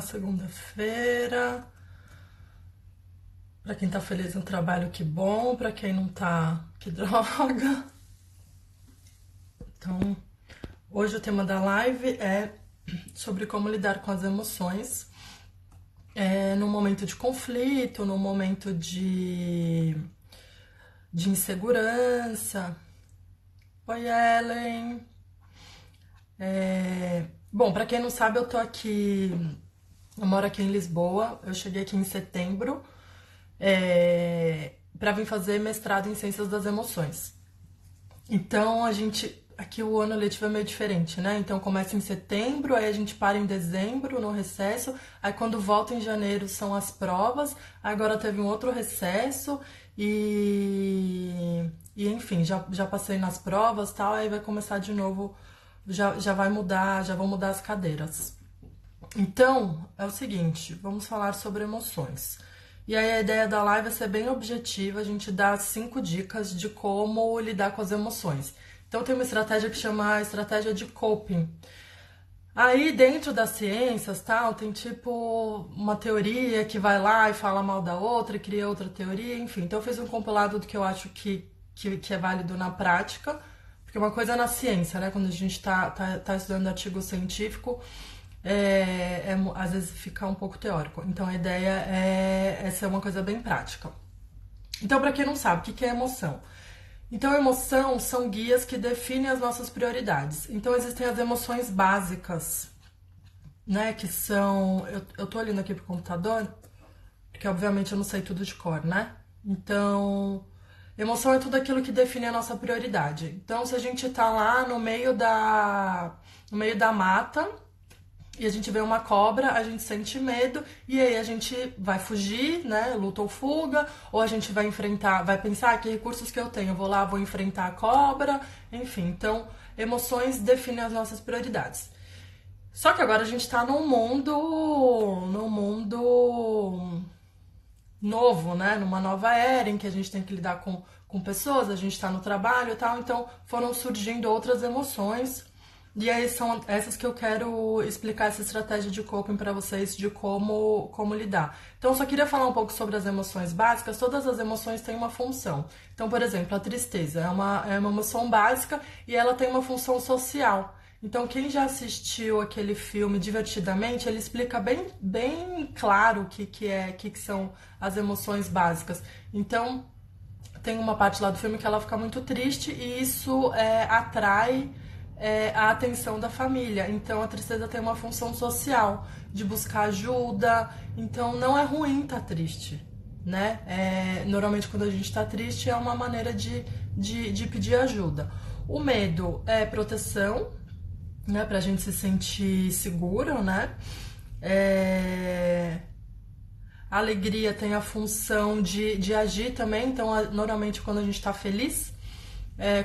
Segunda-feira. Pra quem tá feliz no trabalho, que bom. Pra quem não tá, que droga. Então, hoje o tema da live é sobre como lidar com as emoções num momento de conflito, num momento de insegurança. Oi, Ellen. Bom, pra quem não sabe, eu tô aqui. Eu moro aqui em Lisboa. Eu cheguei aqui em setembro para vir fazer mestrado em Ciências das Emoções. Então a gente. Aqui o ano letivo é meio diferente, né? Então começa em setembro, aí a gente para em dezembro no recesso, aí quando volta em janeiro são as provas, agora teve um outro recesso e enfim, já passei nas provas e tal, aí vai começar de novo, já vai mudar, já vão mudar as cadeiras. Então, é o seguinte, vamos falar sobre emoções. E aí a ideia da live é ser bem objetiva, a gente dá 5 dicas de como lidar com as emoções. Então tem uma estratégia que chama a estratégia de coping. Aí dentro das ciências, tal, tem tipo uma teoria que vai lá e fala mal da outra, e cria outra teoria, enfim. Então eu fiz um compilado do que eu acho que é válido na prática, porque uma coisa é na ciência, né? Quando a gente tá estudando artigo científico, às vezes fica um pouco teórico. Então a ideia é ser uma coisa bem prática. Então, para quem não sabe, o que é emoção? Então, emoção são guias que definem as nossas prioridades. Então, existem as emoções básicas, né? Que são. Eu tô olhando aqui pro computador, porque obviamente eu não sei tudo de cor, né? Então, emoção é tudo aquilo que define a nossa prioridade. Então, se a gente tá lá no meio da mata e a gente vê uma cobra, a gente sente medo e aí a gente vai fugir, né? Luta ou fuga, ou a gente vai enfrentar, vai pensar que recursos que eu tenho, eu vou lá, vou enfrentar a cobra, enfim. Então, emoções definem as nossas prioridades. Só que agora a gente tá num mundo novo, né? Numa nova era em que a gente tem que lidar com pessoas, a gente tá no trabalho e tal, então foram surgindo outras emoções. E aí são essas que eu quero explicar essa estratégia de coping para vocês de como lidar. Então eu só queria falar um pouco sobre as emoções básicas. Todas as emoções têm uma função. Então, por exemplo, a tristeza é uma emoção básica e ela tem uma função social. Então, quem já assistiu aquele filme Divertidamente, ele explica bem, bem claro o que são as emoções básicas. Então, tem uma parte lá do filme que ela fica muito triste e isso atrai a atenção da família. Então, a tristeza tem uma função social de buscar ajuda. Então, não é ruim estar triste, né? Normalmente, quando a gente está triste, é uma maneira de pedir ajuda. O medo é proteção, né, pra gente se sentir seguro, né? É... A alegria tem a função de agir também, então normalmente quando a gente tá feliz,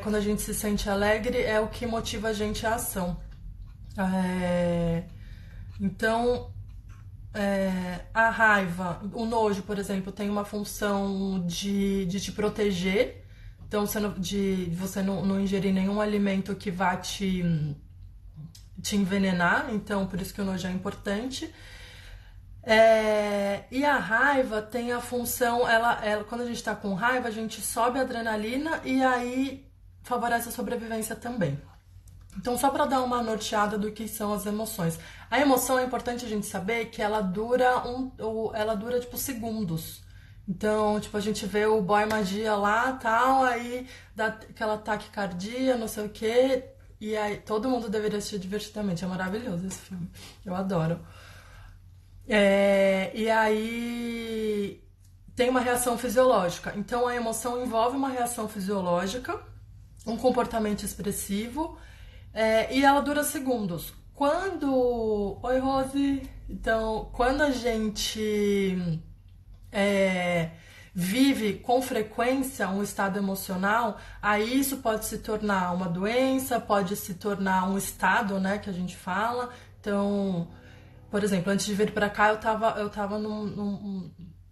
quando a gente se sente alegre, é o que motiva a gente à ação. É... Então, a raiva, o nojo, por exemplo, tem uma função de te proteger, então de você não ingerir nenhum alimento que vá te envenenar, então por isso que o nojo é importante. E a raiva tem a função, quando a gente tá com raiva, a gente sobe a adrenalina e aí favorece a sobrevivência também. Então, só para dar uma norteada do que são as emoções. A emoção é importante a gente saber que ela dura tipo segundos. Então, tipo, a gente vê o boy magia lá, tal, aí dá aquela taquicardia, não sei o quê, e aí todo mundo deveria assistir Divertidamente. É maravilhoso esse filme. Eu adoro. E aí tem uma reação fisiológica. Então a emoção envolve uma reação fisiológica, um comportamento expressivo, e ela dura segundos. Oi, Rose. Então, quando a gente é, vive com frequência um estado emocional, aí isso pode se tornar uma doença, pode se tornar um estado, né, que a gente fala. Então, por exemplo, antes de vir pra cá, eu tava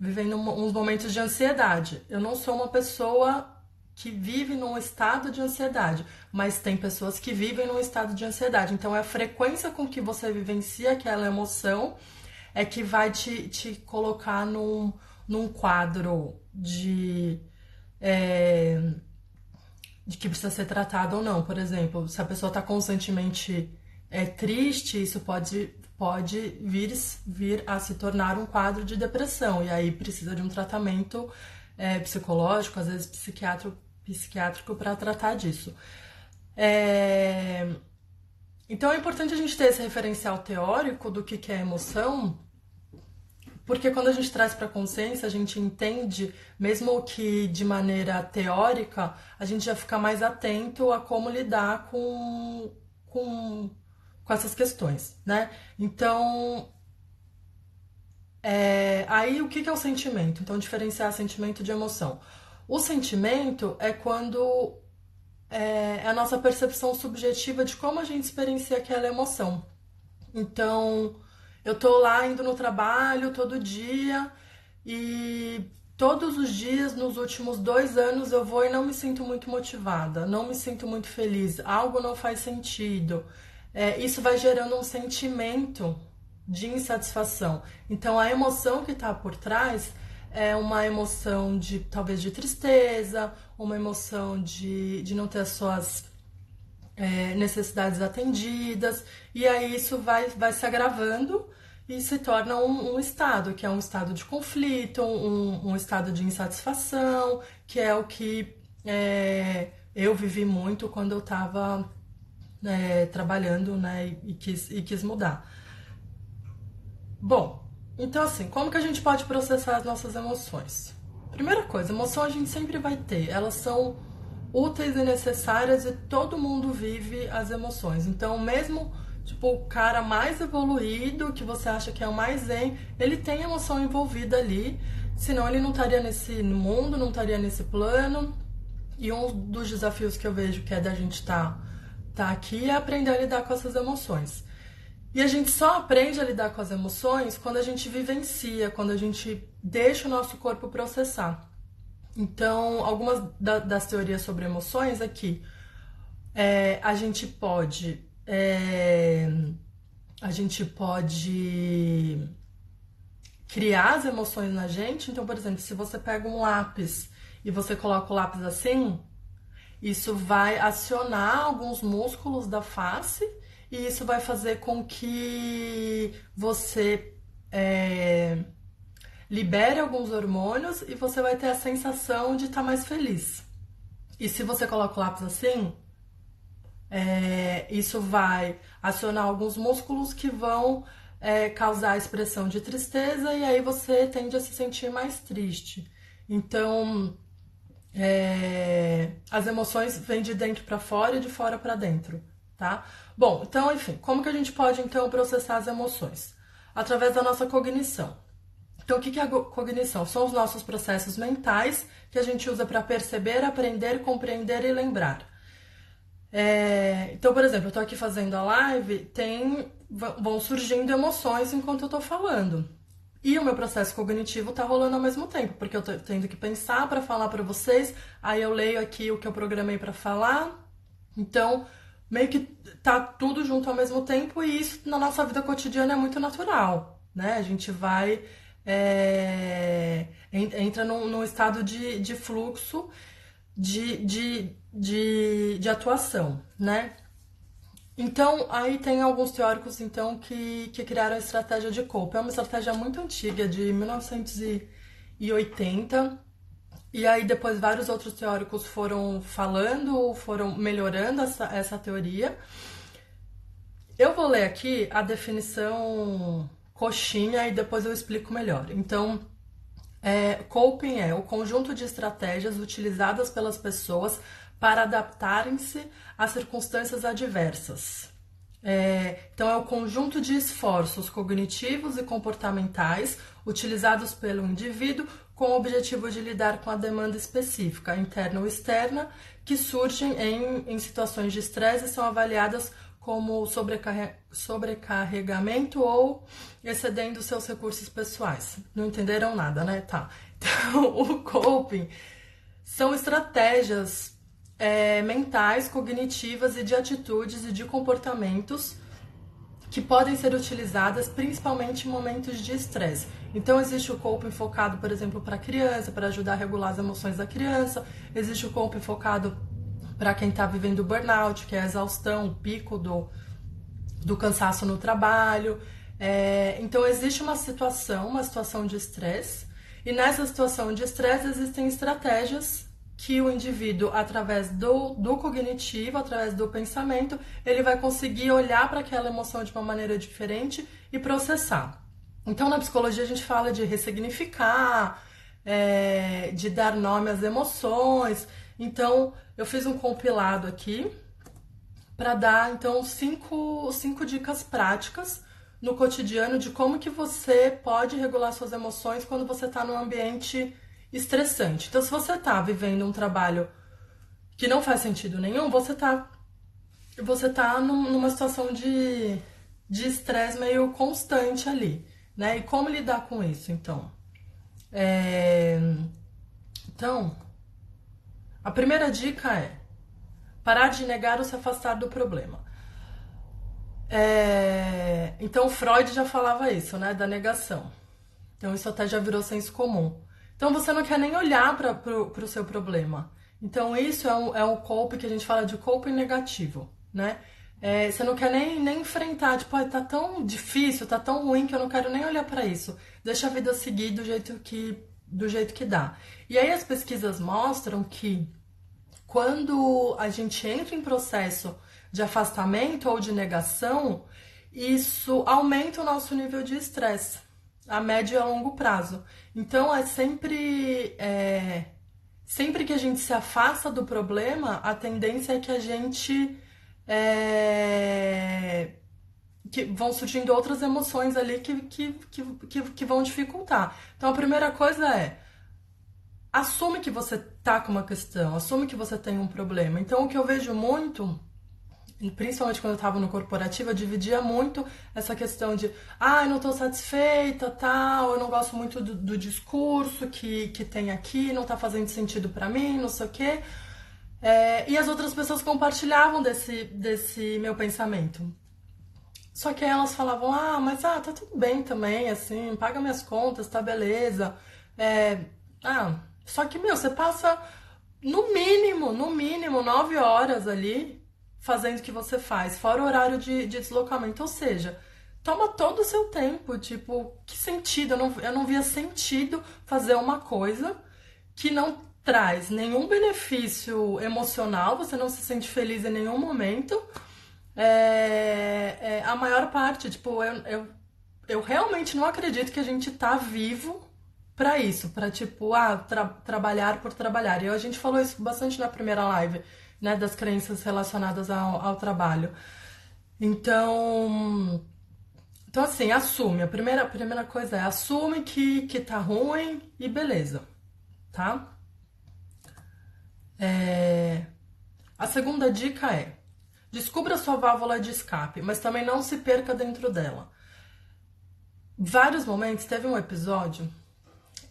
vivendo uns momentos de ansiedade. Eu não sou uma pessoa que vive num estado de ansiedade, mas tem pessoas que vivem num estado de ansiedade. Então, é a frequência com que você vivencia aquela emoção é que vai te colocar num quadro é, de que precisa ser tratado ou não. Por exemplo, se a pessoa está constantemente triste, isso pode vir a se tornar um quadro de depressão. E aí precisa de um tratamento psicológico, às vezes psiquiátrico para tratar disso. Então é importante a gente ter esse referencial teórico do que é emoção, porque quando a gente traz para a consciência, a gente entende, mesmo que de maneira teórica, a gente já fica mais atento a como lidar com essas questões, né? Então, aí o que é o sentimento? Então, diferenciar sentimento de emoção. O sentimento é quando é a nossa percepção subjetiva de como a gente experiencia aquela emoção. Então, eu tô lá indo no trabalho todo dia e todos os dias nos últimos 2 anos eu vou e não me sinto muito motivada, não me sinto muito feliz, algo não faz sentido. Isso vai gerando um sentimento de insatisfação. Então, a emoção que está por trás é uma emoção de talvez de tristeza, uma emoção de não ter as suas necessidades atendidas, e aí isso vai se agravando e se torna um estado, que é um estado de conflito, um estado de insatisfação, que é o que eu vivi muito quando eu estava trabalhando, né, e quis mudar. Bom, então assim, como que a gente pode processar as nossas emoções? Primeira coisa, emoção a gente sempre vai ter, elas são úteis e necessárias e todo mundo vive as emoções. Então, mesmo tipo o cara mais evoluído, que você acha que é o mais zen, ele tem emoção envolvida ali, senão ele não estaria nesse mundo, não estaria nesse plano. E um dos desafios que eu vejo que é da gente tá aqui é aprender a lidar com essas emoções. E a gente só aprende a lidar com as emoções quando a gente vivencia, quando a gente deixa o nosso corpo processar. Então, algumas das teorias sobre emoções é que a gente pode criar as emoções na gente. Então, por exemplo, se você pega um lápis e você coloca o lápis assim, isso vai acionar alguns músculos da face e isso vai fazer com que você libere alguns hormônios e você vai ter a sensação de estar mais feliz. E se você coloca o lápis assim, isso vai acionar alguns músculos que vão causar a expressão de tristeza e aí você tende a se sentir mais triste. Então, as emoções vêm de dentro para fora e de fora para dentro, tá? Bom, então, enfim, como que a gente pode então processar as emoções? Através da nossa cognição. Então, o que é a cognição? São os nossos processos mentais que a gente usa para perceber, aprender, compreender e lembrar. Então, por exemplo, eu tô aqui fazendo a live, vão surgindo emoções enquanto eu tô falando. E o meu processo cognitivo tá rolando ao mesmo tempo, porque eu tô tendo que pensar para falar para vocês, aí eu leio aqui o que eu programei para falar. Então, meio que tá tudo junto ao mesmo tempo e isso na nossa vida cotidiana é muito natural, né? A gente vai entra num estado de fluxo de atuação, né? Então, aí tem alguns teóricos então que criaram a estratégia de Cope. É uma estratégia muito antiga, de 1980. E aí depois vários outros teóricos foram falando, foram melhorando essa teoria. Eu vou ler aqui a definição coxinha e depois eu explico melhor. Então, coping é o conjunto de estratégias utilizadas pelas pessoas para adaptarem-se a circunstâncias adversas. Então, é o conjunto de esforços cognitivos e comportamentais utilizados pelo indivíduo com o objetivo de lidar com a demanda específica, interna ou externa, que surgem em situações de estresse e são avaliadas como sobrecarregamento ou excedendo seus recursos pessoais. Não entenderam nada, né? Tá. Então, o coping são estratégias mentais, cognitivas e de atitudes e de comportamentos que podem ser utilizadas principalmente em momentos de estresse. Então existe o coping focado, por exemplo, para a criança, para ajudar a regular as emoções da criança. Existe o coping focado para quem está vivendo burnout, que é a exaustão, o pico do cansaço no trabalho. Então existe uma situação de estresse, e nessa situação de estresse existem estratégias que o indivíduo, através do cognitivo, através do pensamento, ele vai conseguir olhar para aquela emoção de uma maneira diferente e processar. Então, na psicologia, a gente fala de ressignificar, de dar nome às emoções. Então, eu fiz um compilado aqui para dar, então, cinco dicas práticas no cotidiano de como que você pode regular suas emoções quando você está num ambiente estressante. Então, se você tá vivendo um trabalho que não faz sentido nenhum, você tá numa situação de estresse meio constante ali, né? E como lidar com isso, então? Então, a primeira dica é parar de negar ou se afastar do problema. Então, Freud já falava isso, né? Da negação. Então, isso até já virou senso comum. Então, você não quer nem olhar para o seu problema. Então, isso é um coping que a gente fala de coping negativo, né? Você não quer nem enfrentar, tipo, tá tão difícil, tá tão ruim que eu não quero nem olhar para isso. Deixa a vida seguir do jeito que dá. E aí as pesquisas mostram que quando a gente entra em processo de afastamento ou de negação, isso aumenta o nosso nível de estresse a médio e a longo prazo. Então, sempre que a gente se afasta do problema, a tendência é que a gente que vão surgindo outras emoções ali que vão dificultar. Então, a primeira coisa é assume que você tá com uma questão, assume que você tem um problema. Então, o que eu vejo muito, e principalmente quando eu estava no corporativo, eu dividia muito essa questão de eu não estou satisfeita, tal, eu não gosto muito do discurso que tem aqui, não está fazendo sentido para mim, não sei o quê. E as outras pessoas compartilhavam desse meu pensamento. Só que aí elas falavam, mas tá tudo bem também, assim, paga minhas contas, tá beleza. Só que, você passa no mínimo 9 horas ali fazendo o que você faz, fora o horário de deslocamento. Ou seja, toma todo o seu tempo. Tipo, que sentido? Eu não via sentido fazer uma coisa que não traz nenhum benefício emocional, você não se sente feliz em nenhum momento. A maior parte, tipo, eu realmente não acredito que a gente tá vivo pra isso, pra tipo, trabalhar por trabalhar. E a gente falou isso bastante na primeira live, né, das crenças relacionadas ao trabalho. Então, assim, assume. A primeira coisa é assume que tá ruim e beleza, tá? A segunda dica é descubra sua válvula de escape, mas também não se perca dentro dela. Vários momentos, teve um episódio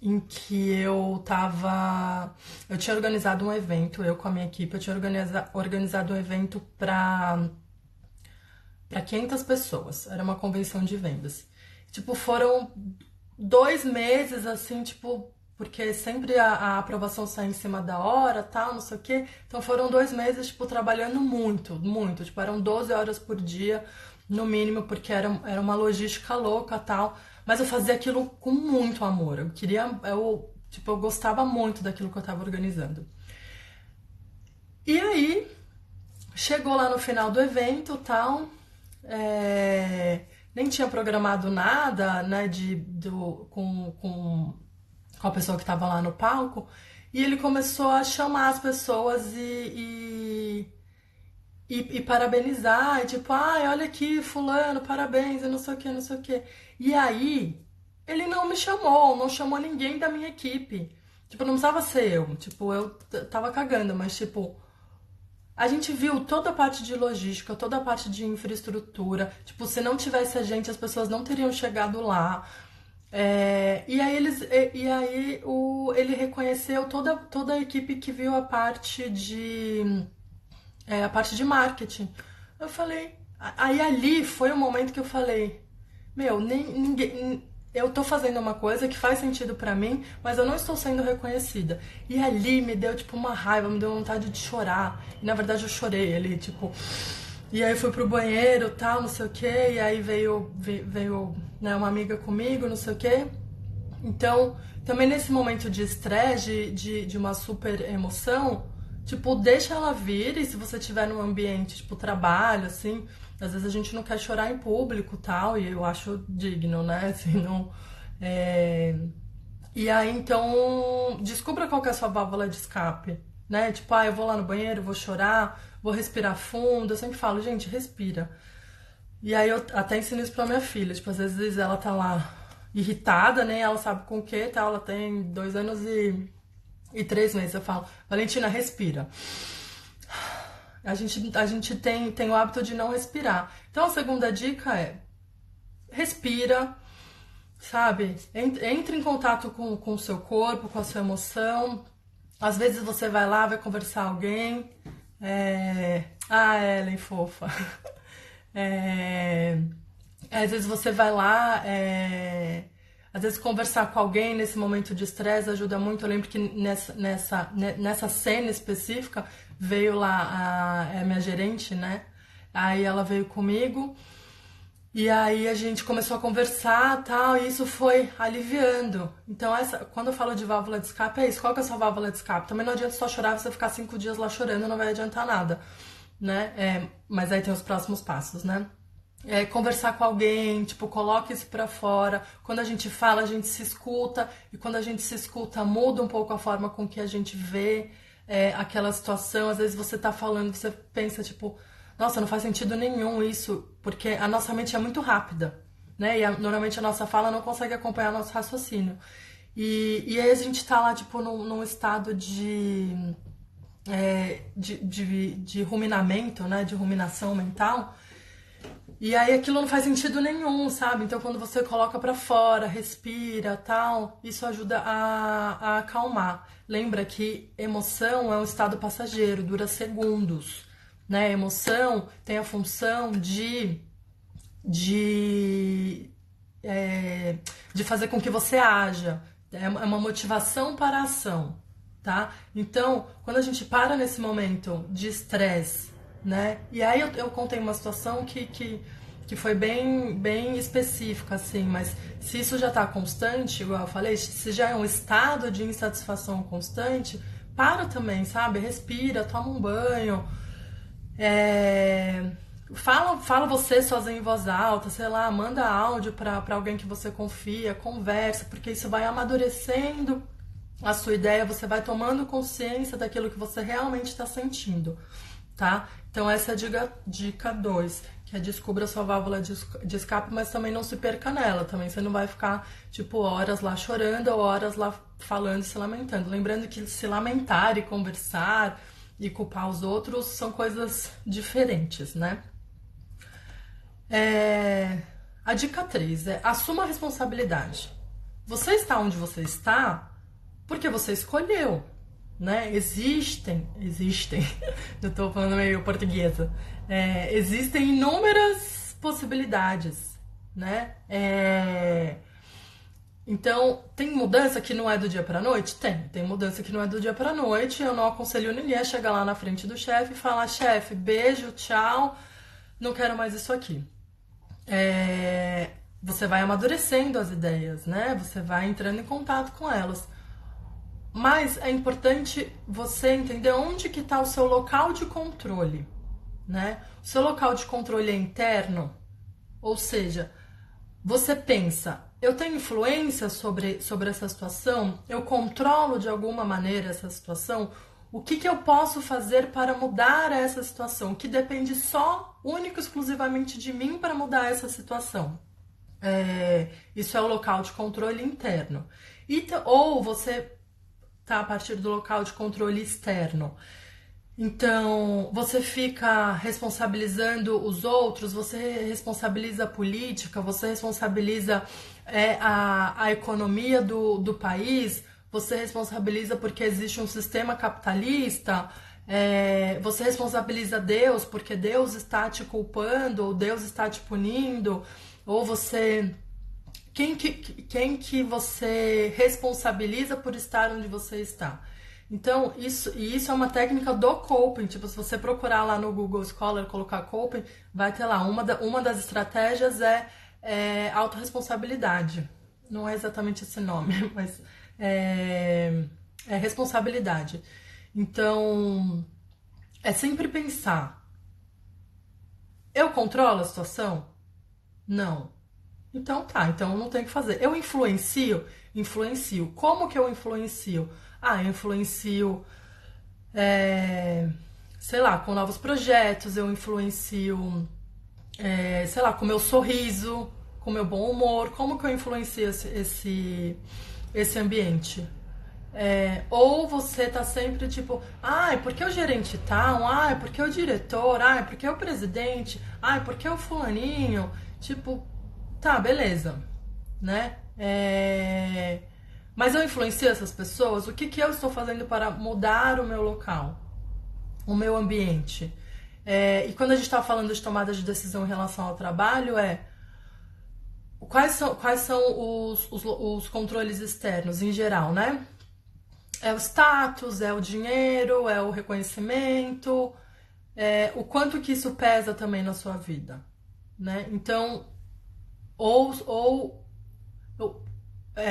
em que eu tinha organizado um evento, eu com a minha equipe, eu tinha organizado um evento para 500 pessoas, era uma convenção de vendas. Tipo, foram 2 meses, assim, tipo, porque sempre a aprovação sai em cima da hora, tal, não sei o quê. Então foram 2 meses, tipo, trabalhando muito. Tipo, eram 12 horas por dia, no mínimo, porque era uma logística louca, tal. Mas eu fazia aquilo com muito amor. Eu gostava muito daquilo que eu tava organizando. E aí, chegou lá no final do evento, tal, nem tinha programado nada, né, com a pessoa que estava lá no palco, e ele começou a chamar as pessoas e parabenizar, e tipo, olha aqui, fulano, parabéns, e não sei o que, não sei o que. E aí, ele não me chamou, não chamou ninguém da minha equipe. Tipo, não precisava ser eu, tipo, eu tava cagando, mas tipo, a gente viu toda a parte de logística, toda a parte de infraestrutura. Tipo, se não tivesse a gente, as pessoas não teriam chegado lá. Ele reconheceu toda a equipe que viu a parte de marketing. Eu falei, aí ali foi o momento que eu falei, meu, ninguém, eu tô fazendo uma coisa que faz sentido pra mim, mas eu não estou sendo reconhecida. E ali me deu tipo uma raiva, me deu vontade de chorar. E na verdade eu chorei ali, tipo, e aí fui pro banheiro, tal, não sei o que, e aí veio né, uma amiga comigo, não sei o que. Então, também nesse momento de estresse, de uma super emoção, tipo, deixa ela vir, e se você tiver num ambiente, tipo, trabalho, assim, às vezes a gente não quer chorar em público tal, e eu acho digno, né? Assim, não. é, E aí, então, descubra qual que é a sua válvula de escape, né? Tipo, eu vou lá no banheiro, vou chorar, vou respirar fundo. Eu sempre falo, gente, respira. E aí eu até ensino isso pra minha filha. Tipo, às vezes ela tá lá irritada, né? Ela sabe com o que, tá? Ela tem 2 anos e 3 meses. Eu falo, Valentina, respira. A gente tem o hábito de não respirar. Então a segunda dica é respira, sabe? Entre em contato com o seu corpo, com a sua emoção. Às vezes você vai lá, vai conversar com alguém. Ellen, fofa. É... Às vezes você vai lá, às vezes conversar com alguém nesse momento de estresse ajuda muito. Eu lembro que nessa cena específica veio lá a minha gerente, né? Aí ela veio comigo e aí a gente começou a conversar tal, e isso foi aliviando. Então, quando eu falo de válvula de escape, é isso. Qual que é a sua válvula de escape? Também não adianta só chorar, você ficar 5 dias lá chorando, não vai adiantar nada, né? Mas aí tem os próximos passos, né? Conversar com alguém, tipo, coloque isso pra fora. Quando a gente fala, a gente se escuta, e quando a gente se escuta, muda um pouco a forma com que a gente vê aquela situação. Às vezes você tá falando, você pensa, tipo, nossa, não faz sentido nenhum isso, porque a nossa mente é muito rápida, né? Normalmente a nossa fala não consegue acompanhar nosso raciocínio. E aí a gente tá lá, tipo, num estado de ruminamento, né? De ruminação mental. E aí aquilo não faz sentido nenhum, sabe? Então quando você coloca pra fora, respira, tal, isso ajuda a acalmar. Lembra que emoção é um estado passageiro, dura segundos, né? Emoção tem a função de, é, de fazer com que você haja. É uma motivação para a ação, tá? Então, quando a gente para nesse momento de estresse, né? E aí eu contei uma situação que foi bem específica, assim, mas se isso já tá constante, igual eu falei, se já é um estado de insatisfação constante, para também, sabe? Respira, toma um banho, é... fala você sozinho em voz alta, sei lá, manda áudio pra alguém que você confia, conversa, porque isso vai amadurecendo a sua ideia, você vai tomando consciência daquilo que você realmente está sentindo, tá? Então essa é a dica 2, que é descubra a sua válvula de escape, mas também não se perca nela, também você não vai ficar, tipo, horas lá chorando ou horas lá falando e se lamentando. Lembrando que se lamentar e conversar e culpar os outros são coisas diferentes, né? A dica 3 é assuma a responsabilidade. Você está onde você está porque você escolheu, né? Existem, eu tô falando meio portuguesa, existem inúmeras possibilidades, né? Então, tem mudança que não é do dia pra noite? Tem mudança que não é do dia pra noite. Eu não aconselho ninguém a chegar lá na frente do chefe e falar: chefe, beijo, tchau, não quero mais isso aqui. Você vai amadurecendo as ideias, né? Você vai entrando em contato com elas. Mas é importante você entender onde que está o seu local de controle, né? O seu local de controle é interno, ou seja, você pensa, eu tenho influência sobre essa situação? Eu controlo de alguma maneira essa situação? O que eu posso fazer para mudar essa situação? Que depende só, único e exclusivamente de mim para mudar essa situação. Isso é o local de controle interno. Ou você tá a partir do local de controle externo. Então, você fica responsabilizando os outros, você responsabiliza a política, você responsabiliza a economia do país, você responsabiliza porque existe um sistema capitalista, você responsabiliza Deus porque Deus está te culpando, ou Deus está te punindo, ou você. Quem que você responsabiliza por estar onde você está? Então, isso é uma técnica do coping. Tipo, se você procurar lá no Google Scholar, colocar coping, vai ter lá. Uma das estratégias é autorresponsabilidade. Não é exatamente esse nome, mas é responsabilidade. Então, é sempre pensar: eu controlo a situação? Não. Então tá, então eu não tenho o que fazer. Eu influencio? Influencio. Como que eu influencio? Ah, eu influencio, é, sei lá, com novos projetos, eu influencio, sei lá, com meu sorriso, com meu bom humor. Como que eu influencio esse ambiente? Ou você tá sempre tipo, ai, porque o gerente tal, ai, porque o diretor, ai, porque o presidente, ai, porque o fulaninho, tipo, tá, beleza, né? Mas eu influencio essas pessoas? O que que eu estou fazendo para mudar o meu local, o meu ambiente? E quando a gente está falando de tomada de decisão em relação ao trabalho, quais são os controles externos em geral, né? É o status, é o dinheiro, é o reconhecimento, o quanto que isso pesa também na sua vida, né? Então, ou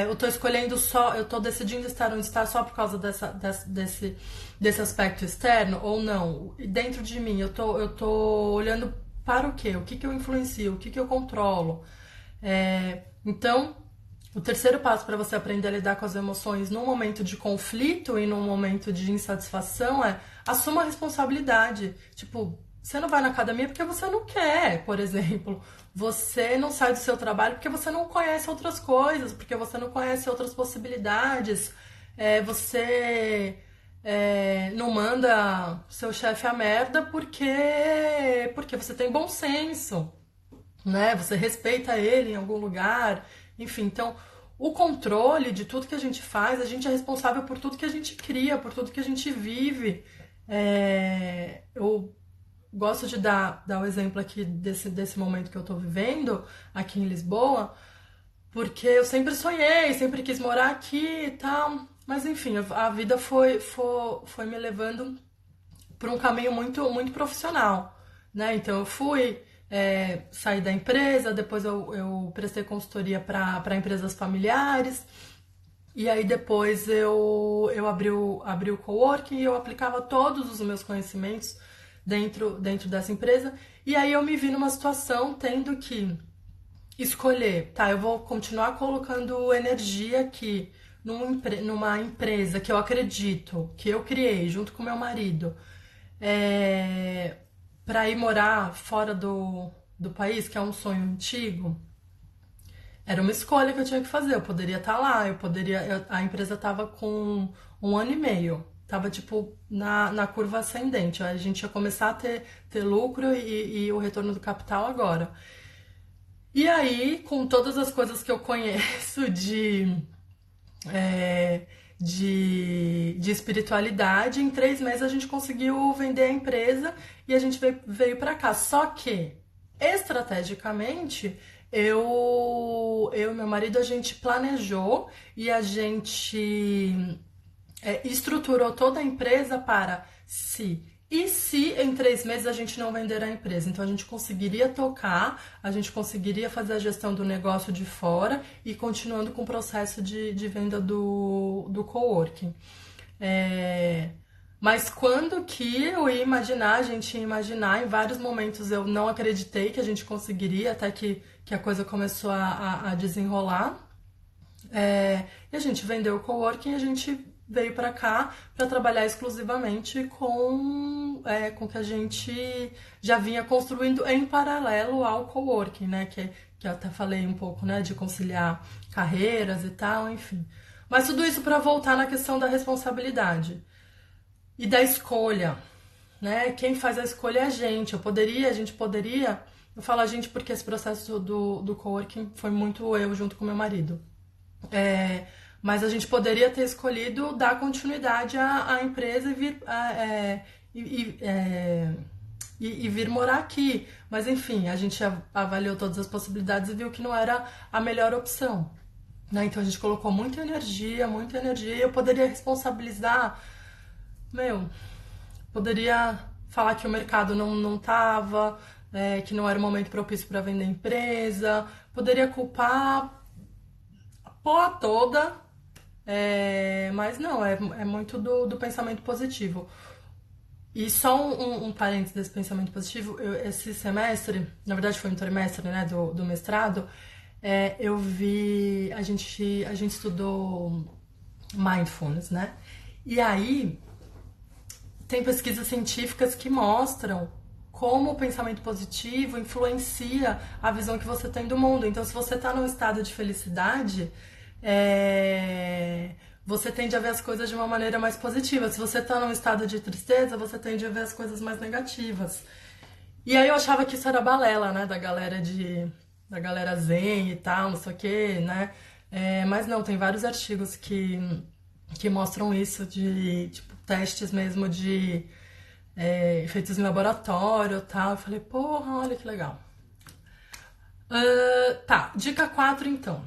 eu tô escolhendo só, eu tô decidindo estar onde está só por causa desse aspecto externo ou não? E dentro de mim, eu tô olhando para o quê? O que que eu influencio? O que que eu controlo? Então, o terceiro passo para você aprender a lidar com as emoções num momento de conflito e num momento de insatisfação é assuma a responsabilidade. Tipo, você não vai na academia porque você não quer, por exemplo. Você não sai do seu trabalho porque você não conhece outras coisas, porque você não conhece outras possibilidades. Você não manda seu chefe a merda porque você tem bom senso, né? Você respeita ele em algum lugar, enfim. Então, o controle de tudo que a gente faz, a gente é responsável por tudo que a gente cria, por tudo que a gente vive. Eu gosto de dar o exemplo aqui desse momento que eu tô vivendo aqui em Lisboa, porque eu sempre sonhei, sempre quis morar aqui e tal. Mas enfim, a vida foi me levando por um caminho muito, muito profissional, né? Então eu fui sair da empresa, depois eu prestei consultoria para empresas familiares, e aí depois eu abri o coworking e eu aplicava todos os meus conhecimentos dentro dessa empresa, e aí eu me vi numa situação tendo que escolher, tá, eu vou continuar colocando energia aqui numa empresa que eu acredito, que eu criei junto com meu marido, é, para ir morar fora do país, que é um sonho antigo. Era uma escolha que eu tinha que fazer. Eu poderia estar lá, a empresa estava com 1 ano e meio. Tava, tipo, na curva ascendente. A gente ia começar a ter lucro e o retorno do capital agora. E aí, com todas as coisas que eu conheço é, de espiritualidade, em 3 meses a gente conseguiu vender a empresa e a gente veio para cá. Só que, estrategicamente, eu e meu marido, a gente planejou e a gente estruturou toda a empresa para se em 3 meses a gente não vender a empresa. Então a gente conseguiria tocar, a gente conseguiria fazer a gestão do negócio de fora e continuando com o processo de venda do coworking. É, mas quando que eu ia imaginar, a gente ia imaginar, em vários momentos eu não acreditei que a gente conseguiria, até que a coisa começou a desenrolar. E a gente vendeu o coworking e a gente veio para cá para trabalhar exclusivamente com o que a gente já vinha construindo em paralelo ao coworking, né? Que eu até falei um pouco, né? De conciliar carreiras e tal, enfim. Mas tudo isso para voltar na questão da responsabilidade e da escolha. né? Quem faz a escolha é a gente. A gente poderia, eu falo a gente porque esse processo do coworking foi muito eu junto com meu marido. Mas a gente poderia ter escolhido dar continuidade à empresa e vir morar aqui. Mas enfim, a gente avaliou todas as possibilidades e viu que não era a melhor opção. Né? Então a gente colocou muita energia, e eu poderia responsabilizar, meu, poderia falar que o mercado não tava, que não era o momento propício para vender empresa, poderia culpar a porra toda, mas não, é muito do pensamento positivo. E só um parênteses desse pensamento positivo, esse semestre, na verdade foi um trimestre, né, do mestrado, eu vi, a gente estudou mindfulness, né? E aí tem pesquisas científicas que mostram como o pensamento positivo influencia a visão que você tem do mundo. Então, se você está num estado de felicidade, você tende a ver as coisas de uma maneira mais positiva. Se você está num estado de tristeza, você tende a ver as coisas mais negativas. E aí eu achava que isso era balela, né, da galera zen e tal, não sei o quê, né? Mas não, tem vários artigos que mostram isso, de tipo, testes mesmo de feitos em laboratório e tal. Eu falei, porra, olha que legal. Tá, dica 4 então.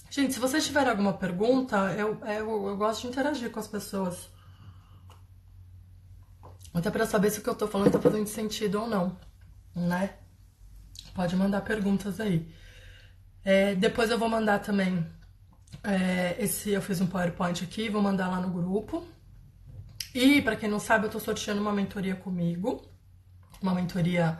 Gente, se vocês tiverem alguma pergunta, eu gosto de interagir com as pessoas. Até pra saber se o que eu tô falando tá fazendo sentido ou não, né? Pode mandar perguntas aí. Depois eu vou mandar também eu fiz um PowerPoint aqui, vou mandar lá no grupo. E pra quem não sabe, eu tô sorteando uma mentoria comigo, uma mentoria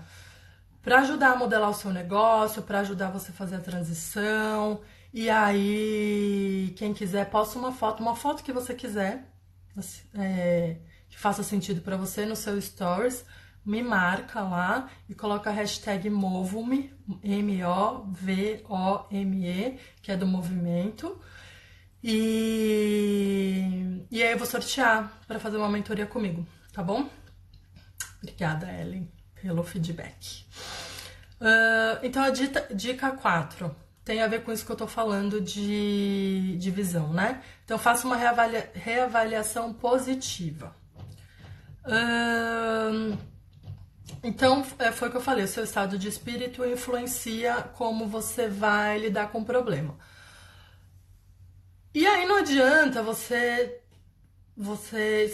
pra ajudar a modelar o seu negócio, pra ajudar você a fazer a transição. E aí, quem quiser, posta uma foto que você quiser, que faça sentido pra você no seu stories, me marca lá e coloca a hashtag MOVOME, MOVOME, que é do movimento. E aí eu vou sortear para fazer uma mentoria comigo, tá bom? Obrigada, Ellen, pelo feedback. Então a dica 4 tem a ver com isso que eu tô falando de visão, né? Então faça uma reavaliação positiva. Então, foi o que eu falei, o seu estado de espírito influencia como você vai lidar com o problema. E aí não adianta se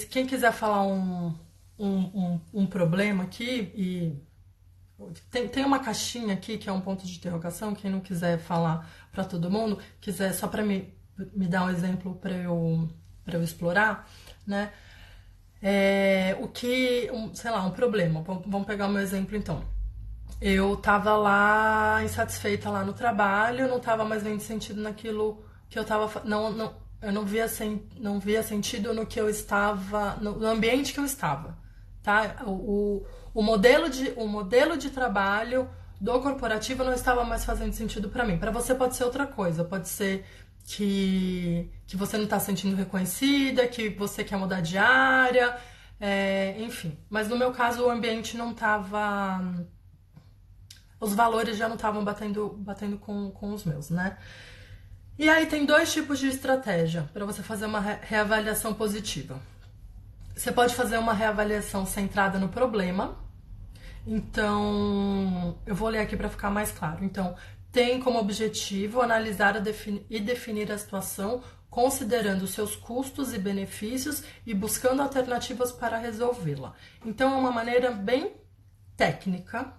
quem quiser falar um problema aqui, e tem uma caixinha aqui que é um ponto de interrogação, quem não quiser falar pra todo mundo, quiser só pra me dar um exemplo pra eu explorar, né? Sei lá, um problema. Vamos pegar o meu exemplo então. Eu tava lá insatisfeita lá no trabalho, não tava mais vendo sentido naquilo que eu tava. Eu não via sentido no que eu estava, no ambiente que eu estava, tá? O modelo de trabalho do corporativo não estava mais fazendo sentido pra mim. Pra você pode ser outra coisa, pode ser que você não tá se sentindo reconhecida, que você quer mudar de área, enfim. Mas no meu caso o ambiente não tava. Os valores já não estavam batendo com os meus, né? E aí tem 2 tipos de estratégia para você fazer uma reavaliação positiva. Você pode fazer uma reavaliação centrada no problema. Então, eu vou ler aqui para ficar mais claro. Então, tem como objetivo analisar e definir a situação, considerando seus custos e benefícios e buscando alternativas para resolvê-la. Então, é uma maneira bem técnica,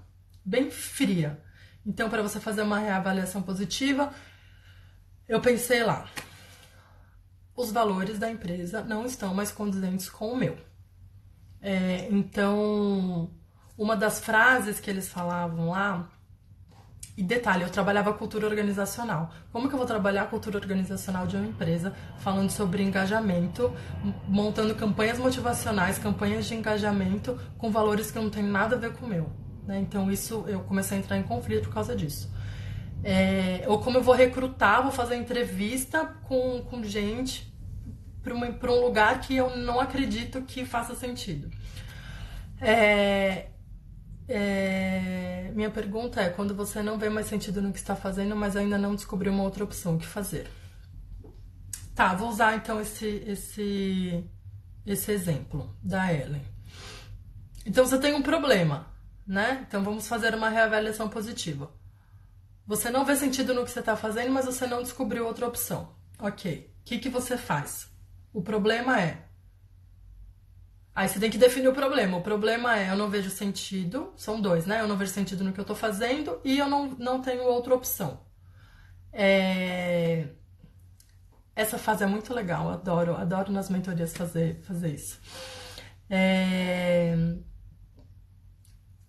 bem fria. Então, para você fazer uma reavaliação positiva, eu pensei lá, os valores da empresa não estão mais condizentes com o meu. Então, uma das frases que eles falavam lá, e detalhe, eu trabalhava cultura organizacional. Como que eu vou trabalhar a cultura organizacional de uma empresa falando sobre engajamento, montando campanhas motivacionais, campanhas de engajamento com valores que não tem nada a ver com o meu, né? Então isso, eu comecei a entrar em conflito por causa disso. Ou como eu vou recrutar, vou fazer entrevista com gente para um lugar que eu não acredito que faça sentido. É, minha pergunta é, quando você não vê mais sentido no que está fazendo, mas ainda não descobriu uma outra opção, o que fazer? Tá, vou usar então esse exemplo da Ellen. Então você tem um problema, né? Então vamos fazer uma reavaliação positiva. Você não vê sentido no que você está fazendo, mas você não descobriu outra opção. Ok. O que você faz? O problema é. Aí você tem que definir o problema. O problema é eu não vejo sentido. São dois, né? Eu não vejo sentido no que eu tô fazendo e eu não tenho outra opção. Essa fase é muito legal, adoro nas mentorias fazer isso. É...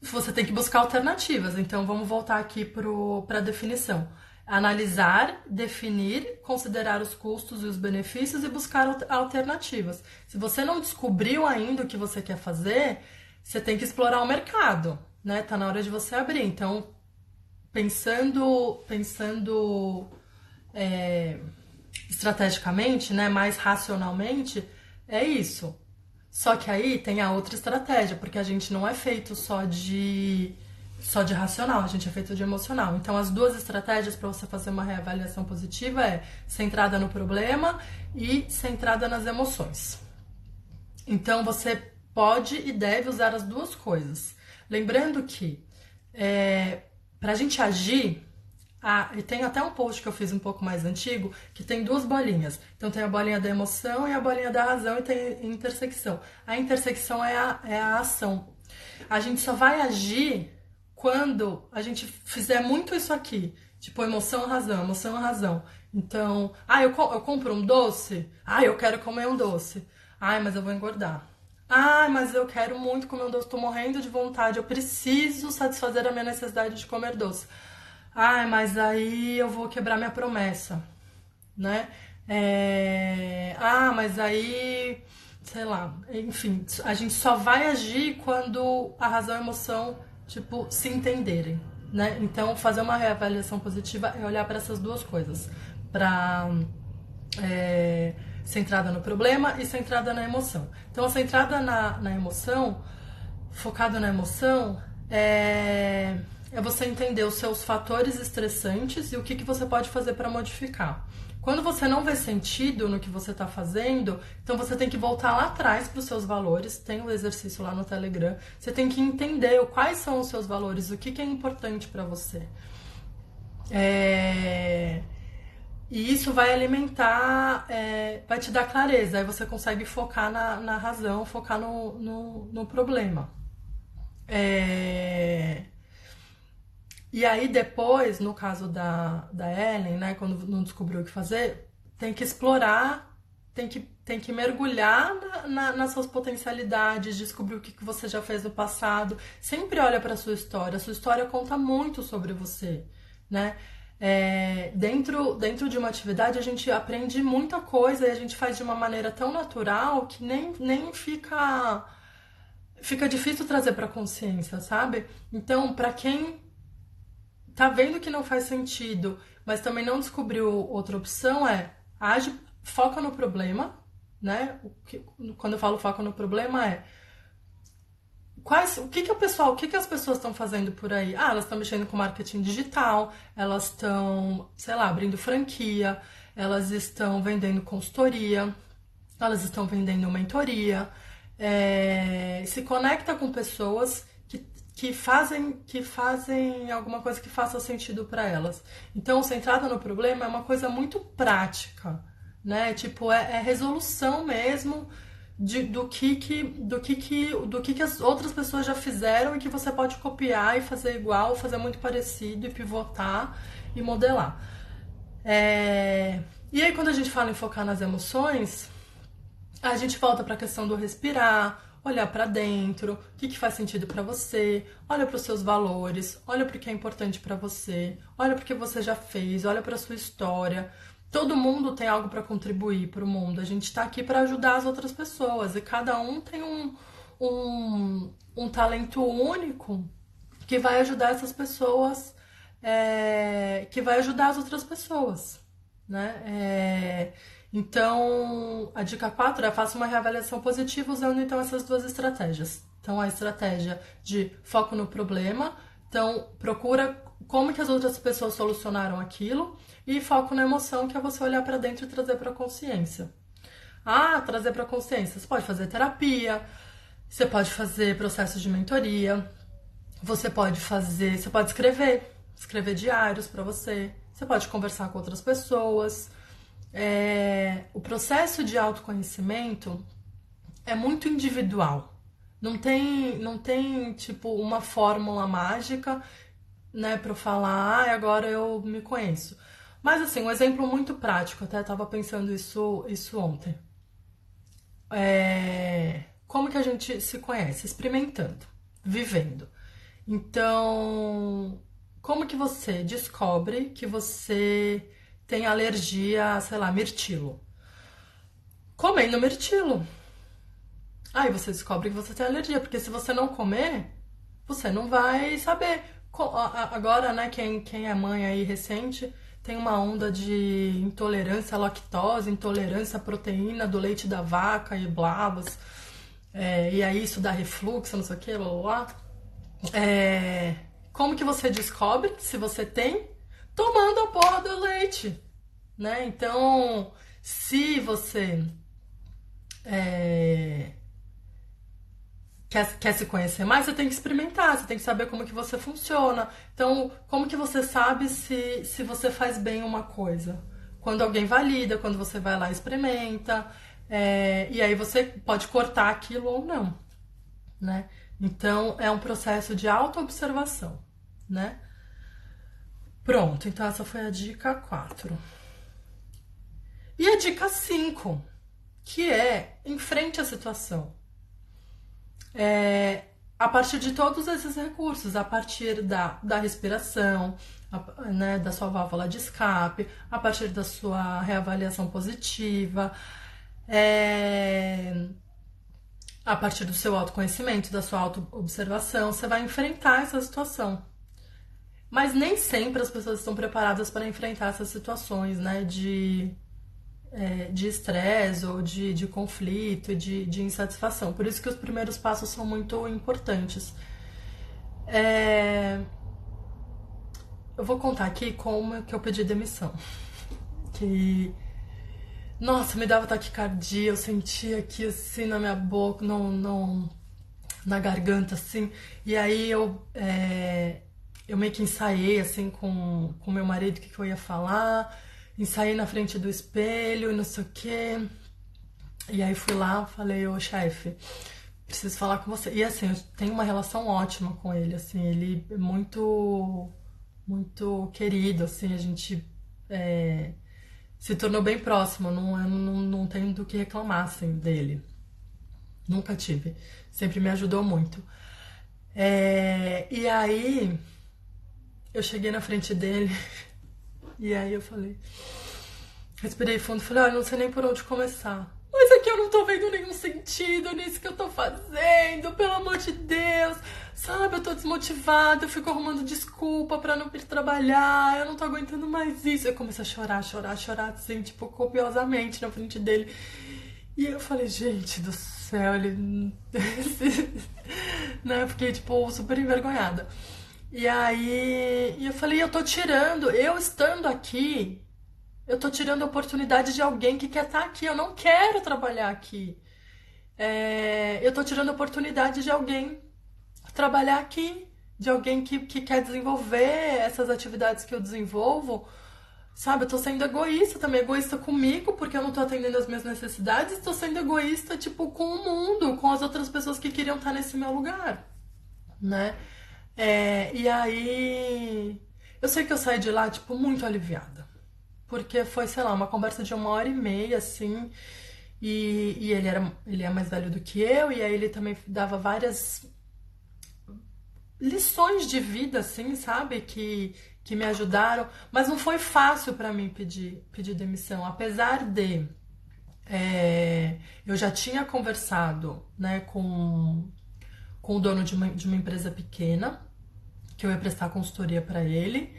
Você tem que buscar alternativas, então vamos voltar aqui para a definição. Analisar, definir, considerar os custos e os benefícios e buscar alternativas. Se você não descobriu ainda o que você quer fazer, você tem que explorar o mercado, né? Tá na hora de você abrir. Então, pensando estrategicamente, né, mais racionalmente, é isso. Só que aí tem a outra estratégia, porque a gente não é feito só de racional, a gente é feito de emocional. Então as duas estratégias para você fazer uma reavaliação positiva é centrada no problema e centrada nas emoções. Então você pode e deve usar as duas coisas. Lembrando que para a gente agir, e tem até um post que eu fiz um pouco mais antigo, que tem duas bolinhas. Então tem a bolinha da emoção e a bolinha da razão e tem intersecção. A intersecção é a ação. A gente só vai agir quando a gente fizer muito isso aqui. Tipo, emoção, razão. Então, eu compro um doce? Eu quero comer um doce. Mas eu vou engordar. Mas eu quero muito comer um doce, tô morrendo de vontade, eu preciso satisfazer a minha necessidade de comer doce. Mas aí eu vou quebrar minha promessa, né? Mas aí, sei lá, enfim, a gente só vai agir quando a razão e a emoção, tipo, se entenderem, né? Então, fazer uma reavaliação positiva é olhar para essas duas coisas, para centrada no problema e centrada na emoção. Então, a centrada na emoção, focada na emoção, é você entender os seus fatores estressantes e o que você pode fazer para modificar. Quando você não vê sentido no que você está fazendo, então você tem que voltar lá atrás para os seus valores. Tem um exercício lá no Telegram. Você tem que entender quais são os seus valores, o que é importante para você. E isso vai alimentar, vai te dar clareza. Aí você consegue focar na razão, focar no problema. E aí depois, no caso da Ellen, né, quando não descobriu o que fazer, tem que explorar, tem que mergulhar nas suas potencialidades, descobrir o que você já fez no passado. Sempre olha para a sua história conta muito sobre você, né? Dentro de uma atividade a gente aprende muita coisa e a gente faz de uma maneira tão natural que nem fica difícil trazer para consciência, sabe? Então, para quem tá vendo que não faz sentido, mas também não descobriu outra opção, age, foca no problema, né? Quando eu falo foca no problema o que as pessoas estão fazendo por aí? Elas estão mexendo com marketing digital, elas estão, sei lá, abrindo franquia, elas estão vendendo consultoria, elas estão vendendo mentoria, se conecta com pessoas que fazem alguma coisa que faça sentido para elas. Então, centrada no problema é uma coisa muito prática, né? Tipo, é resolução mesmo do que as outras pessoas já fizeram e que você pode copiar e fazer igual, fazer muito parecido e pivotar e modelar. E aí, quando a gente fala em focar nas emoções, a gente volta para a questão do respirar, olhar para dentro, o que faz sentido para você, olha para os seus valores, olha para o que é importante para você, olha para o que você já fez, olha para a sua história. Todo mundo tem algo para contribuir para o mundo. A gente está aqui para ajudar as outras pessoas e cada um tem um talento único que vai ajudar essas pessoas, que vai ajudar as outras pessoas, né? Então, a dica 4 é faça uma reavaliação positiva usando então essas duas estratégias. Então, a estratégia de foco no problema, então procura como que as outras pessoas solucionaram aquilo e foco na emoção, que é você olhar para dentro e trazer para a consciência. Ah, trazer para a consciência. Você pode fazer terapia, você pode fazer processos de mentoria, você pode escrever diários para você pode conversar com outras pessoas. O processo de autoconhecimento é muito individual. Não tem tipo uma fórmula mágica, né, para eu falar, agora eu me conheço. Mas assim, um exemplo muito prático, até estava pensando isso ontem. Como que a gente se conhece? Experimentando, vivendo. Então, como que você descobre que você tem alergia, sei lá, mirtilo? Comendo mirtilo. Aí você descobre que você tem alergia, porque se você não comer, você não vai saber. Agora, né, quem é mãe aí recente, tem uma onda de intolerância à lactose, intolerância à proteína do leite da vaca e blavas. E aí isso dá refluxo, não sei o que, blá blá blá. Como que você descobre se você tem? Tomando a porra do leite, né? Então, se você é, quer se conhecer mais, você tem que experimentar, você tem que saber como que você funciona. Então, como que você sabe se você faz bem uma coisa? Quando alguém valida, quando você vai lá e experimenta, e aí você pode cortar aquilo ou não, né? Então, é um processo de autoobservação, né? Pronto, então essa foi a dica 4. E a dica 5, que é enfrente a situação. A partir de todos esses recursos, a partir da respiração, né, da sua válvula de escape, a partir da sua reavaliação positiva, a partir do seu autoconhecimento, da sua autoobservação, você vai enfrentar essa situação. Mas nem sempre as pessoas estão preparadas para enfrentar essas situações, né, de estresse ou de conflito, de insatisfação. Por isso que os primeiros passos são muito importantes. Eu vou contar aqui como que eu pedi demissão. Que, nossa, me dava taquicardia, eu sentia aqui assim na minha boca, na garganta, assim. E aí eu meio que ensaiei assim com meu marido o que eu ia falar. Ensaiei na frente do espelho e não sei o quê. E aí fui lá, falei, ô chefe, preciso falar com você. E assim, eu tenho uma relação ótima com ele, assim, ele é muito querido, assim, a gente se tornou bem próximo, não tenho do que reclamar, assim, dele. Nunca tive. Sempre me ajudou muito. E aí, eu cheguei na frente dele, e aí eu falei, respirei fundo e falei, olha, não sei nem por onde começar. Mas aqui eu não tô vendo nenhum sentido nisso que eu tô fazendo, pelo amor de Deus. Sabe, eu tô desmotivada, eu fico arrumando desculpa pra não ir trabalhar, eu não tô aguentando mais isso. Eu comecei a chorar, assim, tipo, copiosamente na frente dele. E eu falei, gente do céu, ele... né, eu fiquei, tipo, super envergonhada. E aí, eu falei, eu estando aqui, eu tô tirando a oportunidade de alguém que quer estar aqui. Eu não quero trabalhar aqui. Eu tô tirando a oportunidade de alguém trabalhar aqui. De alguém que quer desenvolver essas atividades que eu desenvolvo. Sabe, eu tô sendo egoísta também. Egoísta comigo, porque eu não tô atendendo as minhas necessidades. Tô sendo egoísta, tipo, com o mundo. Com as outras pessoas que queriam estar nesse meu lugar. Né? E aí... Eu sei que eu saí de lá, tipo, muito aliviada. Porque foi, sei lá, uma conversa de 1h30, assim. E ele é mais velho do que eu, e aí ele também dava várias lições de vida, assim, sabe? Que me ajudaram. Mas não foi fácil pra mim pedir demissão. Apesar de eu já tinha conversado, né, com o dono de uma empresa pequena, que eu ia prestar consultoria pra ele.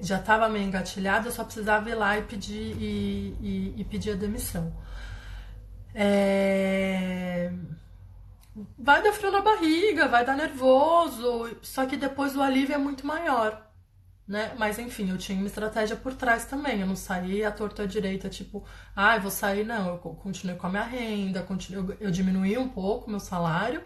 já estava meio engatilhada, eu só precisava ir lá e pedir, e pedir a demissão. É, vai dar frio na barriga, vai dar nervoso, só que depois o alívio é muito maior, né? Mas enfim, eu tinha uma estratégia por trás também. Eu não saí à torta à direita, tipo, ah, eu vou sair, não. Eu continuei com a minha renda, eu diminuí um pouco o meu salário,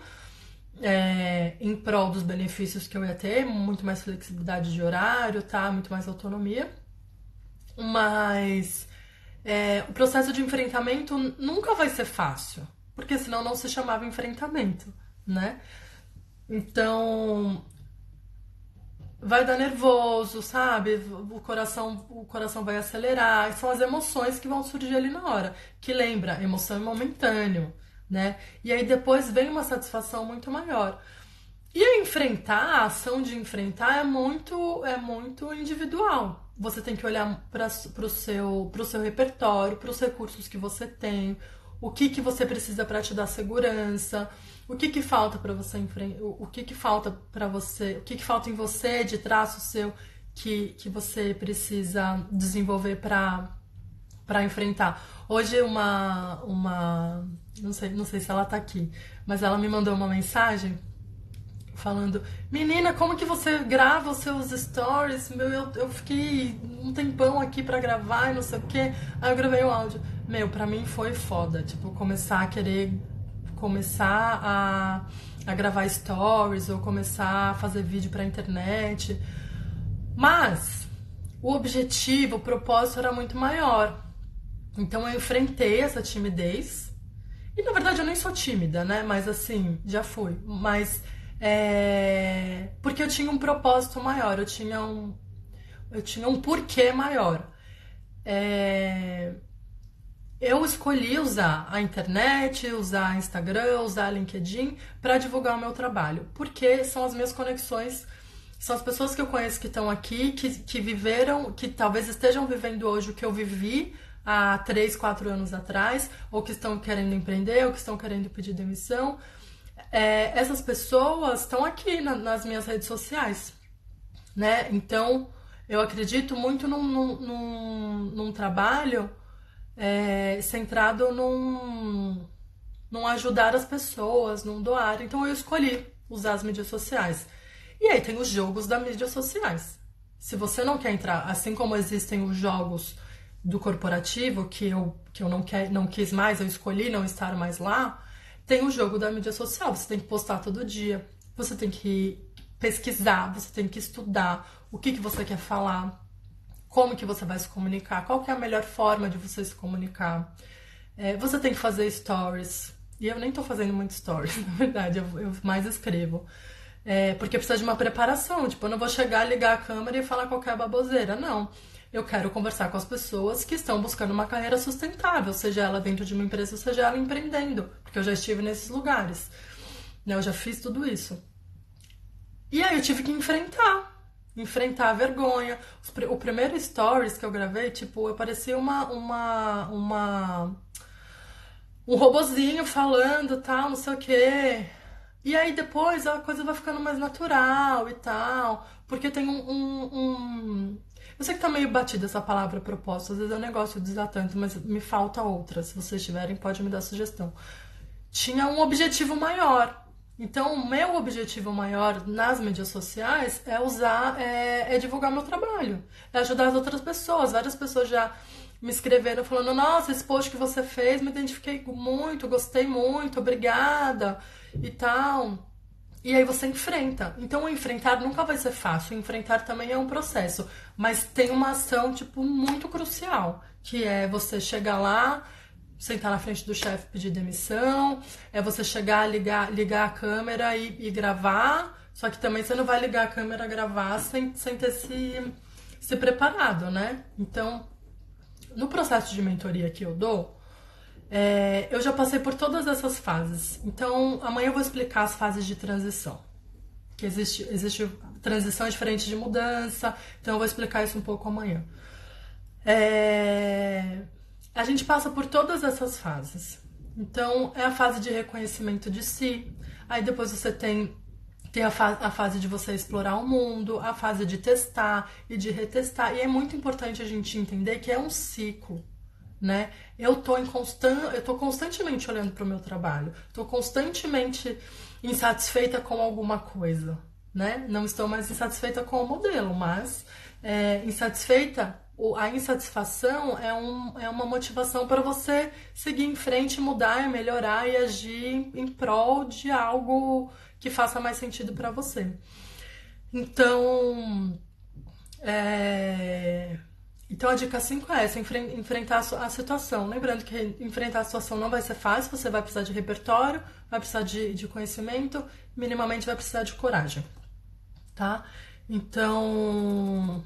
em prol dos benefícios que eu ia ter, muito mais flexibilidade de horário, tá? Muito mais autonomia. Mas o processo de enfrentamento nunca vai ser fácil, porque senão não se chamava enfrentamento, né? Então, vai dar nervoso, sabe? O coração vai acelerar. São as emoções que vão surgir ali na hora. Que lembra, emoção é momentâneo, né? E aí depois vem uma satisfação muito maior. E a ação de enfrentar é muito individual. Você tem que olhar para o seu repertório, para os recursos que você tem, o que que você precisa para te dar segurança, o que que falta para você enfrentar, o que que falta para você, o que que falta em você de traço seu que você precisa desenvolver para enfrentar. Hoje não sei se ela tá aqui, mas ela me mandou uma mensagem falando, menina, como que você grava os seus stories? Meu, eu fiquei um tempão aqui pra gravar e não sei o que. Aí eu gravei o áudio. Meu, pra mim foi foda. Tipo, começar a gravar stories ou começar a fazer vídeo pra internet. Mas o objetivo, o propósito era muito maior. Então eu enfrentei essa timidez. E na verdade eu nem sou tímida, né? Mas assim, já fui. Mas porque eu tinha um propósito maior, eu tinha um porquê maior. É, eu escolhi usar a internet, usar Instagram, usar LinkedIn para divulgar o meu trabalho, porque são as minhas conexões, são as pessoas que eu conheço que estão aqui, que viveram, que talvez estejam vivendo hoje o que eu vivi há 3, 4 anos atrás, ou que estão querendo empreender, ou que estão querendo pedir demissão. Essas pessoas estão aqui nas minhas redes sociais, né? Então, eu acredito muito num trabalho centrado num ajudar as pessoas, num doar. Então, eu escolhi usar as mídias sociais. E aí tem os jogos das mídias sociais. Se você não quer entrar, assim como existem os jogos do corporativo, que eu não quis mais, eu escolhi não estar mais lá, tem o jogo da mídia social. Você tem que postar todo dia, você tem que pesquisar, você tem que estudar o que você quer falar, como que você vai se comunicar, qual que é a melhor forma de você se comunicar. Você tem que fazer stories. E eu nem tô fazendo muito stories, na verdade, eu mais escrevo. Porque precisa de uma preparação. Tipo, eu não vou chegar, ligar a câmera e falar qualquer baboseira. Não. Eu quero conversar com as pessoas que estão buscando uma carreira sustentável, seja ela dentro de uma empresa, seja ela empreendendo. Porque eu já estive nesses lugares. Né? Eu já fiz tudo isso. E aí eu tive que enfrentar a vergonha. O primeiro stories que eu gravei, tipo, eu parecia um robozinho falando, tal, não sei o quê. E aí depois a coisa vai ficando mais natural e tal. Porque tem eu sei que tá meio batida essa palavra propósito, às vezes é um negócio de usar tanto, mas me falta outra. Se vocês tiverem, pode me dar sugestão. Tinha um objetivo maior. Então, o meu objetivo maior nas mídias sociais é divulgar meu trabalho, é ajudar as outras pessoas. Várias pessoas já me escreveram falando: Nossa, esse post que você fez, me identifiquei muito, gostei muito, obrigada e tal. E aí você enfrenta. Então, o enfrentar nunca vai ser fácil. O enfrentar também é um processo, mas tem uma ação tipo muito crucial, que é você chegar lá, sentar na frente do chefe, pedir demissão, é você chegar, ligar a câmera e gravar, só que também você não vai ligar a câmera e gravar sem ter se preparado, né? Então, no processo de mentoria que eu dou, eu já passei por todas essas fases. Então, amanhã eu vou explicar as fases de transição. Que existe transição diferente de mudança, então eu vou explicar isso um pouco amanhã. A gente passa por todas essas fases. Então, é a fase de reconhecimento de si. Aí depois você tem Tem a fase de você explorar o mundo, a fase de testar e de retestar. E é muito importante a gente entender que é um ciclo, né? Eu tô constantemente olhando para o meu trabalho, tô constantemente insatisfeita com alguma coisa, né? Não estou mais insatisfeita com o modelo, mas insatisfeita, a insatisfação é uma motivação para você seguir em frente, mudar, melhorar e agir em prol de algo que faça mais sentido para você. Então, então a dica 5 é essa, enfrentar a situação. Lembrando que enfrentar a situação não vai ser fácil, você vai precisar de repertório, vai precisar de conhecimento, minimamente vai precisar de coragem, tá? Então,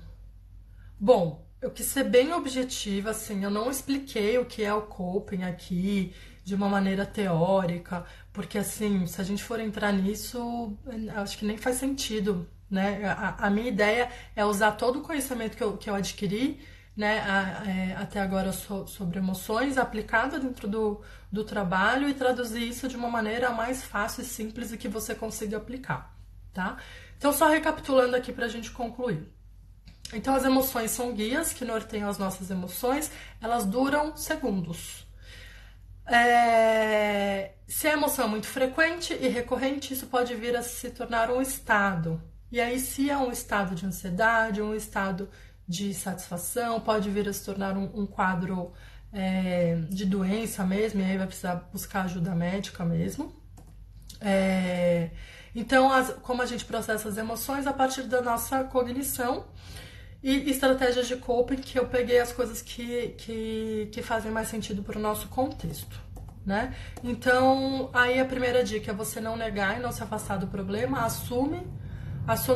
bom, eu quis ser bem objetiva, assim, eu não expliquei o que é o coping aqui de uma maneira teórica, porque assim, se a gente for entrar nisso, acho que nem faz sentido, né? A minha ideia é usar todo o conhecimento que eu adquiri, né, até agora sobre emoções, aplicado dentro do trabalho e traduzir isso de uma maneira mais fácil e simples e que você consiga aplicar, tá? Então, só recapitulando aqui pra gente concluir. Então, as emoções são guias que norteiam as nossas emoções, elas duram segundos. Se a emoção é muito frequente e recorrente, isso pode vir a se tornar um estado. E aí, se é um estado de ansiedade, um estado de satisfação, pode vir a se tornar um quadro de doença mesmo, e aí vai precisar buscar ajuda médica mesmo. Então, como a gente processa as emoções a partir da nossa cognição e estratégias de coping, que eu peguei as coisas que fazem mais sentido para o nosso contexto, né? Então, aí a primeira dica é você não negar e não se afastar do problema, assume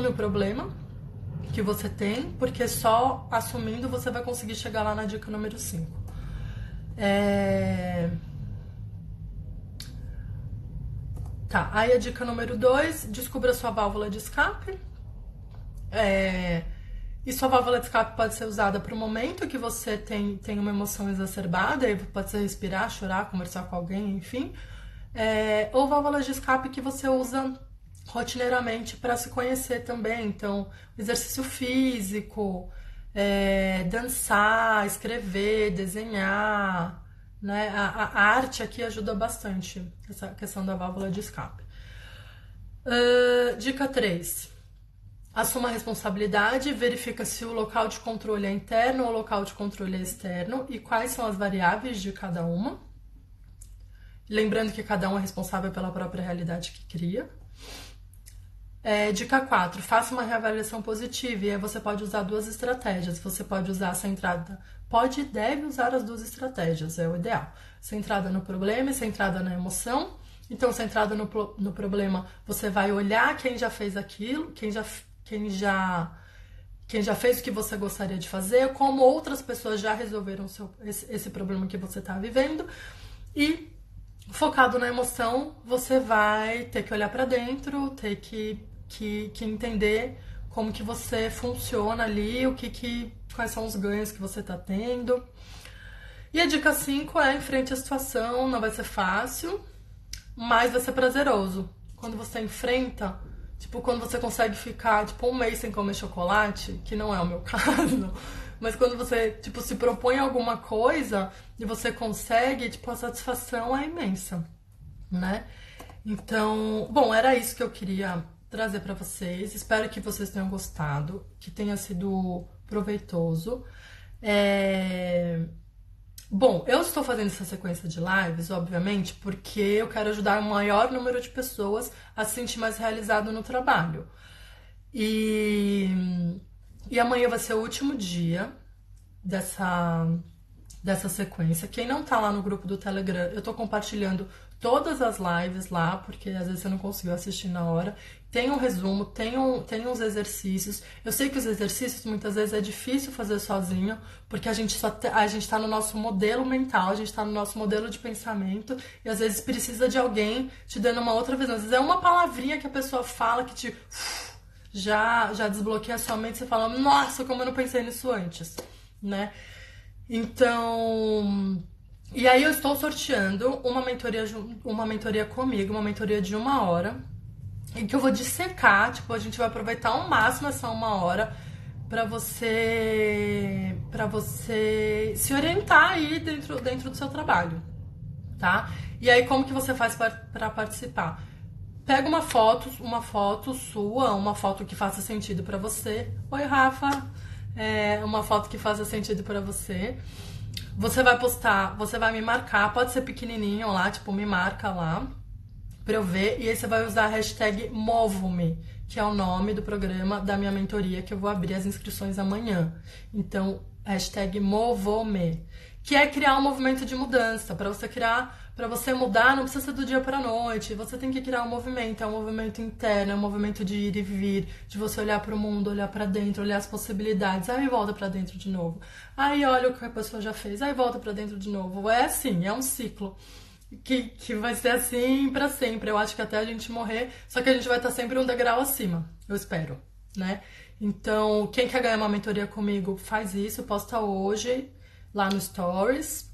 o problema que você tem, porque só assumindo você vai conseguir chegar lá na dica número 5. Tá, aí a dica número 2, descubra sua válvula de escape. E sua válvula de escape pode ser usada para o momento que você tem uma emoção exacerbada, aí pode ser respirar, chorar, conversar com alguém, enfim. Ou válvulas de escape que você usa rotineiramente para se conhecer também. Então, exercício físico, dançar, escrever, desenhar, né? A arte aqui ajuda bastante, essa questão da válvula de escape. Dica 3. Assuma a responsabilidade, verifica se o local de controle é interno ou o local de controle é externo e quais são as variáveis de cada uma. Lembrando que cada um é responsável pela própria realidade que cria. Dica 4, faça uma reavaliação positiva, e aí você pode usar 2 estratégias. Você pode usar centrada, pode e deve usar as 2 estratégias, é o ideal. Centrada no problema e centrada na emoção. Então, centrada no problema, você vai olhar quem já fez aquilo, quem já fez o que você gostaria de fazer, como outras pessoas já resolveram esse problema que você está vivendo. E focado na emoção, você vai ter que olhar para dentro, ter que entender como que você funciona ali, quais são os ganhos que você está tendo. E a dica 5 é enfrente a situação, não vai ser fácil, mas vai ser prazeroso. Quando você enfrenta, tipo, quando você consegue ficar, tipo, um mês sem comer chocolate, que não é o meu caso, mas quando você, tipo, se propõe alguma coisa e você consegue, tipo, a satisfação é imensa, né? Então, bom, era isso que eu queria trazer pra vocês. Espero que vocês tenham gostado, que tenha sido proveitoso. Bom, eu estou fazendo essa sequência de lives, obviamente, porque eu quero ajudar o maior número de pessoas a se sentir mais realizado no trabalho. E amanhã vai ser o último dia dessa sequência. Quem não tá lá no grupo do Telegram, eu tô compartilhando todas as lives lá, porque às vezes você não conseguiu assistir na hora. Tem um resumo, tem uns exercícios. Eu sei que os exercícios muitas vezes é difícil fazer sozinho, porque a gente tá no nosso modelo mental, a gente tá no nosso modelo de pensamento, e às vezes precisa de alguém te dando uma outra visão. Às vezes é uma palavrinha que a pessoa fala que te já desbloqueia a sua mente, você fala, nossa, como eu não pensei nisso antes, né? Então, e aí eu estou sorteando uma mentoria comigo, uma mentoria de 1 hora, em que eu vou dissecar, tipo, a gente vai aproveitar ao máximo essa 1 hora para você se orientar aí dentro do seu trabalho, tá? E aí como que você faz para participar? Pega uma foto sua, uma foto que faça sentido pra você. Oi, Rafa. Uma foto que faça sentido pra você. Você vai postar, você vai me marcar, pode ser pequenininho lá, tipo, me marca lá pra eu ver. E aí você vai usar a hashtag MovoMe, que é o nome do programa da minha mentoria, que eu vou abrir as inscrições amanhã. Então, hashtag MovoMe, que é criar um movimento de mudança. Pra você criar, para você mudar, não precisa ser do dia para a noite. Você tem que criar um movimento, é um movimento interno, é um movimento de ir e vir, de você olhar para o mundo, olhar para dentro, olhar as possibilidades. Aí volta para dentro de novo. Aí olha o que a pessoa já fez, aí volta para dentro de novo. É assim, é um ciclo. Que vai ser assim pra sempre. Eu acho que até a gente morrer, só que a gente vai estar sempre um degrau acima, eu espero, né? Então, quem quer ganhar uma mentoria comigo, faz isso, posta hoje lá no Stories,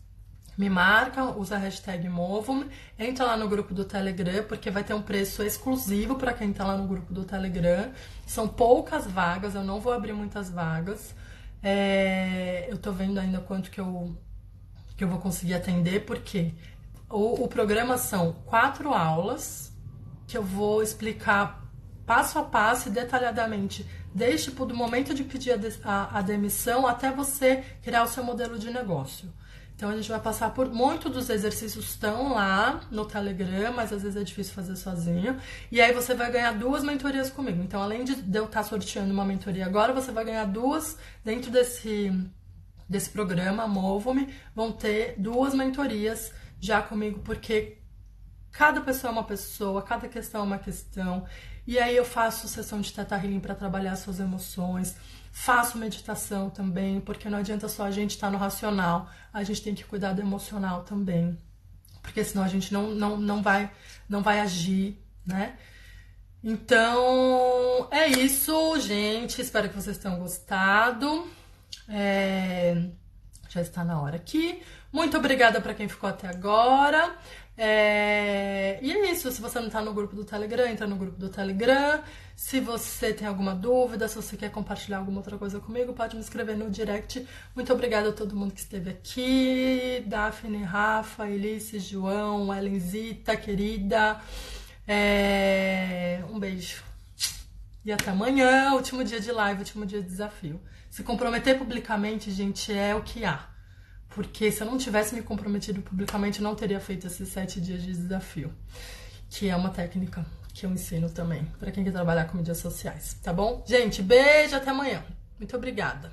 me marca, usa a hashtag MovoMe, entra lá no grupo do Telegram, porque vai ter um preço exclusivo para quem tá lá no grupo do Telegram. São poucas vagas, eu não vou abrir muitas vagas. Eu tô vendo ainda quanto que eu vou conseguir atender, porque o programa são 4 aulas que eu vou explicar passo a passo e detalhadamente, desde do momento de pedir a demissão até você criar o seu modelo de negócio. Então a gente vai passar por muitos dos exercícios estão lá no Telegram, mas às vezes é difícil fazer sozinho. E aí você vai ganhar 2 mentorias comigo. Então, além de eu estar sorteando uma mentoria agora, você vai ganhar 2 dentro desse programa Movo-me, vão ter 2 mentorias já comigo, porque cada pessoa é uma pessoa, cada questão é uma questão. E aí eu faço sessão de Theta Healing para trabalhar suas emoções, faço meditação também, porque não adianta só a gente estar no racional, a gente tem que cuidar do emocional também, porque senão a gente não vai agir, né? Então, é isso, gente. Espero que vocês tenham gostado. Já está na hora aqui. Muito obrigada para quem ficou até agora. E é isso. Se você não está no grupo do Telegram, entra no grupo do Telegram. Se você tem alguma dúvida, se você quer compartilhar alguma outra coisa comigo, pode me escrever no direct. Muito obrigada a todo mundo que esteve aqui. Daphne, Rafa, Elice, João, Elenzita, querida. Um beijo. E até amanhã, último dia de live, último dia de desafio. Se comprometer publicamente, gente, é o que há. Porque se eu não tivesse me comprometido publicamente, eu não teria feito esses 7 dias de desafio. Que é uma técnica que eu ensino também, para quem quer trabalhar com mídias sociais, tá bom? Gente, beijo, até amanhã. Muito obrigada.